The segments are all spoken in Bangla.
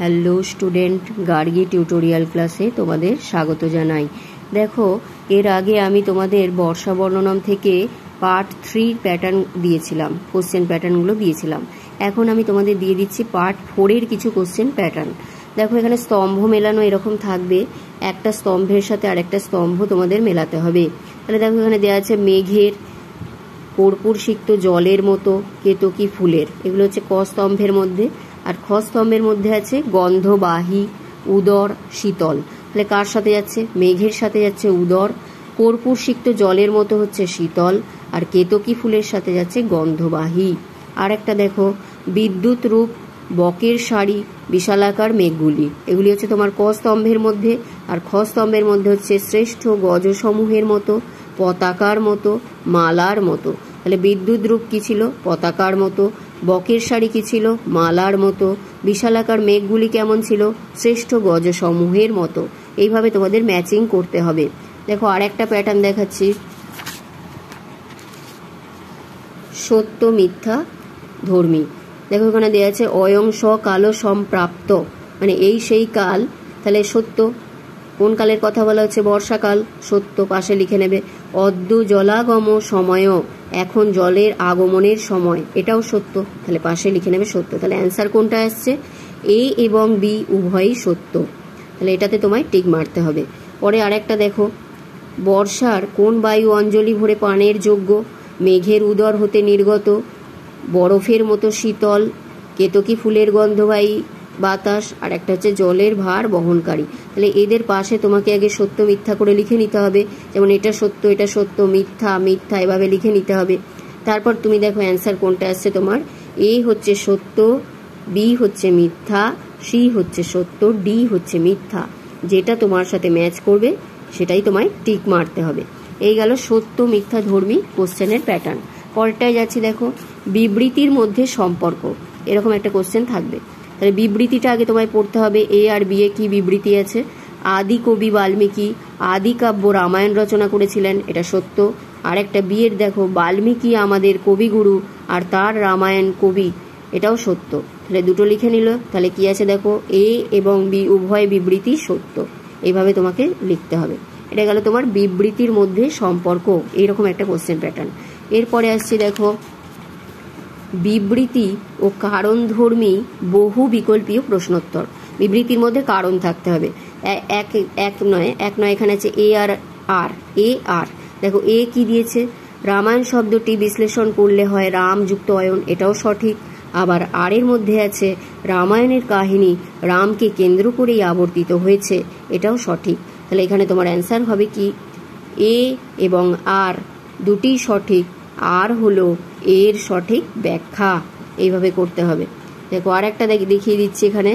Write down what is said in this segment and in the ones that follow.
হ্যালো স্টুডেন্ট, গার্গী টিউটোরিয়াল ক্লাসে তোমাদের স্বাগত জানাই। দেখো, এর আগে আমি তোমাদের বর্ষা বর্ণনম থেকে পার্ট 3 প্যাটার্ন দিয়েছিলাম, কোশ্চেন প্যাটার্নগুলো দিয়েছিলাম। এখন আমি তোমাদের দিয়ে দিচ্ছি পার্ট 4-এর কিছু কোশ্চেন প্যাটার্ন। দেখো, এখানে স্তম্ভ মেলানো এরকম থাকবে, একটা স্তম্ভের সাথে আরেকটা স্তম্ভ তোমাদের মেলাতে হবে। তাহলে দেখো, এখানে দেওয়া আছে মেঘের, কর্পূর সিক্ত জলের মতো, কেতকী ফুলের, এগুলো হচ্ছে ক স্তম্ভের মধ্যে। আর খ স্তম্ভের মধ্যে আছে গন্ধবাহী, উদর, শীতল। তাহলে কার সাথে যাচ্ছে? মেঘের সাথে যাচ্ছে উদর, কর্পূর সিক্ত জলের মতো হচ্ছে শীতল, আর কেতকী ফুলের সাথে যাচ্ছে গন্ধবাহী। আর একটা দেখো, বিদ্যুৎ রূপ, বকের শাড়ি, বিশালাকার মেঘগুলি, এগুলি হচ্ছে তোমার ক স্তম্ভের মধ্যে। আর খ স্তম্ভের মধ্যে হচ্ছে শ্রেষ্ঠ গজসমূহের মতো, পতাকার মতো, মালার মতো। তাহলে বিদ্যুৎ রূপ কি ছিল? পতাকার মতো। বকের শাড়ি কি ছিল? মালার মতো। বিশালাকার মেঘগুলি কেমন ছিল? শ্রেষ্ঠ গজসমূহের মতো। এইভাবে তোমাদের ম্যাচিং করতে হবে। দেখো, আর একটা প্যাটার্ন দেখাচ্ছি, সত্য মিথ্যা ধর্মী। দেখো, এখানে দেওয়া আছে অয়ং স কালো সম্প্রাপ্ত, মানে এই সেই কাল। তাহলে সত্য, কোন কালের কথা বলা হচ্ছে? বর্ষাকাল, সত্য, পাশে লিখে নেবে। অদ্য জলাগম সময়, এখন জলের আগমনের সময়, এটাও সত্য, তাহলে পাশে লিখে নেবে সত্য। তাহলে অ্যান্সার কোনটা আসছে? এ এবং বি উভয়ই সত্য। তাহলে এটাতে তোমায় টিক মারতে হবে। পরে আরেকটা দেখো, বর্ষার কোন বায়ু অঞ্জলি ভরে পানের যোগ্য? মেঘের উদর হতে নির্গত, বরফের মতো শীতল, কেতকী ফুলের গন্ধবাহী বাতাস, আর একটা হচ্ছে জলের ভার বহনকারী। তাহলে এদের পাশে তোমাকে আগে সত্য মিথ্যা করে লিখে নিতে হবে। যেমন এটা সত্য, এটা সত্য, মিথ্যা মিথ্যা, এভাবে লিখে নিতে হবে। তারপর তুমি দেখো অ্যান্সার কোনটা আসছে তোমার। এ হচ্ছে সত্য, বি হচ্ছে মিথ্যা, সি হচ্ছে সত্য, ডি হচ্ছে মিথ্যা। যেটা তোমার সাথে ম্যাচ করবে সেটাই তোমায় টিক মারতে হবে। এই গেল সত্য মিথ্যা ধর্মী কোশ্চেনের প্যাটার্ন। পরেরটায় যাচ্ছি, দেখো বিবৃতির মধ্যে সম্পর্ক, এরকম একটা কোশ্চেন থাকবে। তাহলে বিবৃতিটা আগে তোমায় পড়তে হবে। এ আর বি এ কি বিবৃতি আছে? আদি কবি বাল্মীকি আদি কাব্য রামায়ণ রচনা করেছিলেন, এটা সত্য। আর একটা বি এর দেখো, বাল্মীকি আমাদের কবিগুরু আর তার রামায়ণ কবি, এটাও সত্য। তাহলে দুটো লিখে নিল। তাহলে কি আছে দেখো, এ এবং বি উভয় বিবৃতি সত্য। এইভাবে তোমাকে লিখতে হবে। এটা গেল তোমার বিবৃতির মধ্যে সম্পর্ক, এইরকম একটা কোশ্চেন প্যাটার্ন। এরপরে আসছি, দেখো বিবৃতি ও কারণধর্মী বহু বিকল্পীয় প্রশ্নোত্তর। বিবৃতির মধ্যে কারণ থাকতে হবে। এক নয়, এখানে আছে এ আর আর। এ আর দেখো, এ কি দিয়েছে? রামায়ণ শব্দটি বিশ্লেষণ করলে হয় রাম যুক্ত অয়ন, এটাও সঠিক। আবার আর এর মধ্যে আছে রামায়ণের কাহিনী রামকে কেন্দ্র করেই আবর্তিত হয়েছে, এটাও সঠিক। তাহলে এখানে তোমার অ্যান্সার হবে কি? এ এবং আর দুটি সঠিক, আর হলো এর সঠিক ব্যাখ্যা। এইভাবে করতে হবে। দেখো, আর একটা দেখিয়ে দিচ্ছি এখানে,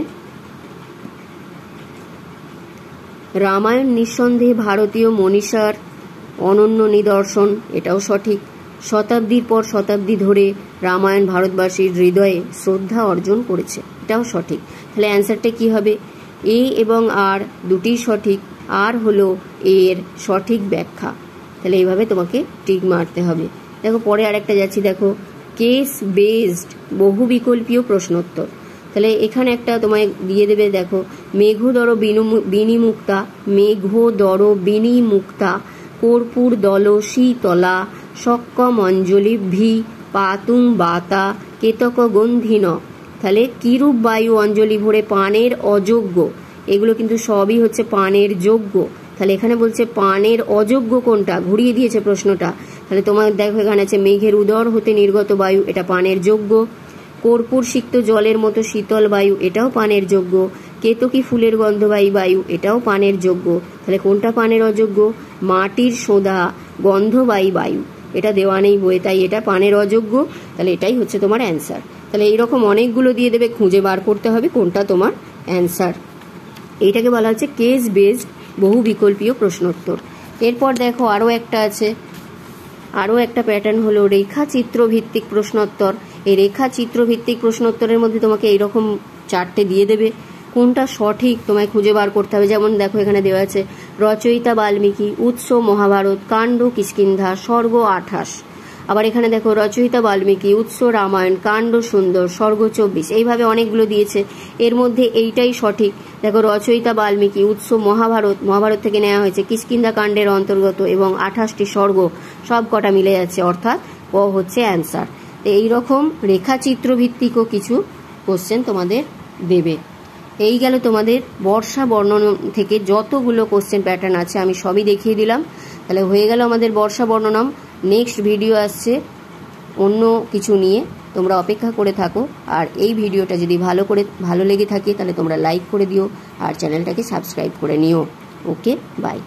রামায়ণ নিঃসন্দেহে ভারতীয় মনীষার অনন্য নিদর্শন, এটাও সঠিক। শতাব্দীর পর শতাব্দী ধরে রামায়ণ ভারতবাসীর হৃদয়ে শ্রদ্ধা অর্জন করেছে, এটাও সঠিক। তাহলে অ্যান্সারটা কি হবে? এ এবং আর দুটি সঠিক, আর হলো এর সঠিক ব্যাখ্যা। তাহলে এইভাবে তোমাকে টিক মারতে হবে। দেখো, পরে আরেকটা যাচ্ছি, দেখো কেস বেসড বহু বিকল্পীয় প্রশ্নোত্তর। তাহলে এখানে একটা তোমায় দিয়ে দেবে, দেখো মেঘোদর বিনিমুক্তা, মেঘোদর বিনিমুক্তা, কর্পূর দল শীতলা, সক্কম অঞ্জলি ভি পাতুং বাতা, কেতক গন্ধিন। তাহলে কিরূপ বায়ু অঞ্জলি ভরে পানের অযোগ্য, এগুলো কিন্তু সবই হচ্ছে পানের যোগ্য। তাহলে এখানে বলছে পানের অযোগ্য কোনটা, ঘুরিয়ে দিয়েছে প্রশ্নটা। তাহলে তোমার দেখো এখানে আছে মেঘের উদর হতে নির্গত বায়ু, এটা পানের যোগ্য। কর্পূর সিক্ত জলের মতো শীতল বায়ু, এটাও পানের যোগ্য। কেতকী ফুলের গন্ধবাহী বায়ু, এটাও পানের যোগ্য। তাহলে কোনটা পানের অযোগ্য? মাটির সোঁদা গন্ধবাহী বায়ু, এটা দেওয়া নেই বইয়ে, তাই এটা পানের অযোগ্য। তাহলে এটাই হচ্ছে তোমার অ্যান্সার। তাহলে এইরকম অনেকগুলো দিয়ে দেবে, খুঁজে বার করতে হবে কোনটা তোমার অ্যান্সার। এইটাকে বলা হচ্ছে কেস বেসড বহু বিকল্পীয় প্রশ্নোত্তর। এরপর দেখো আরও একটা আছে, আরও একটা প্যাটার্ন হলো রেখাচিত্র ভিত্তিক প্রশ্নোত্তর। এই রেখাচিত্র ভিত্তিক প্রশ্নোত্তরের মধ্যে তোমাকে এইরকম 4টে দিয়ে দেবে, কোনটা সঠিক তোমায় খুঁজে বার করতে হবে। যেমন দেখো এখানে দেওয়া আছে রচয়িতা বাল্মীকি, উৎস মহাভারত, কাণ্ড কিষ্কিন্ধা, স্বর্গ 28। আবার এখানে দেখো রচয়িতা বাল্মীকি, উৎস রামায়ণ, কাণ্ড সুন্দর, স্বর্গ 24, এইভাবে অনেকগুলো দিয়েছে। এর মধ্যে এইটাই সঠিক। দেখো রচয়িতা বাল্মীকি, উৎস মহাভারত, মহাভারত থেকে নেওয়া হয়েছে, কিষ্কিন্ধা কাণ্ডের অন্তর্গত এবং 28টি স্বর্গ, সব কটা মিলে যাচ্ছে, অর্থাৎ ক হচ্ছে অ্যান্সার। তো এইরকম রেখাচিত্র ভিত্তিকও কিছু কোশ্চেন তোমাদের দেবে। এই গেল তোমাদের বর্ষা বর্ণনা থেকে যতগুলো কোশ্চেন প্যাটার্ন আছে আমি সবই দেখিয়ে দিলাম। তাহলে হয়ে গেল আমাদের বর্ষা বর্ণনাম। নেক্সট ভিডিও আসছে অন্য কিছু নিয়ে, তোমরা অপেক্ষা করে থাকো। আর এই ভিডিওটা যদি ভালো লেগে থাকে তাহলে তোমরা লাইক করে দিও আর চ্যানেলটাকে সাবস্ক্রাইব করে নিও। ওকে, বাই।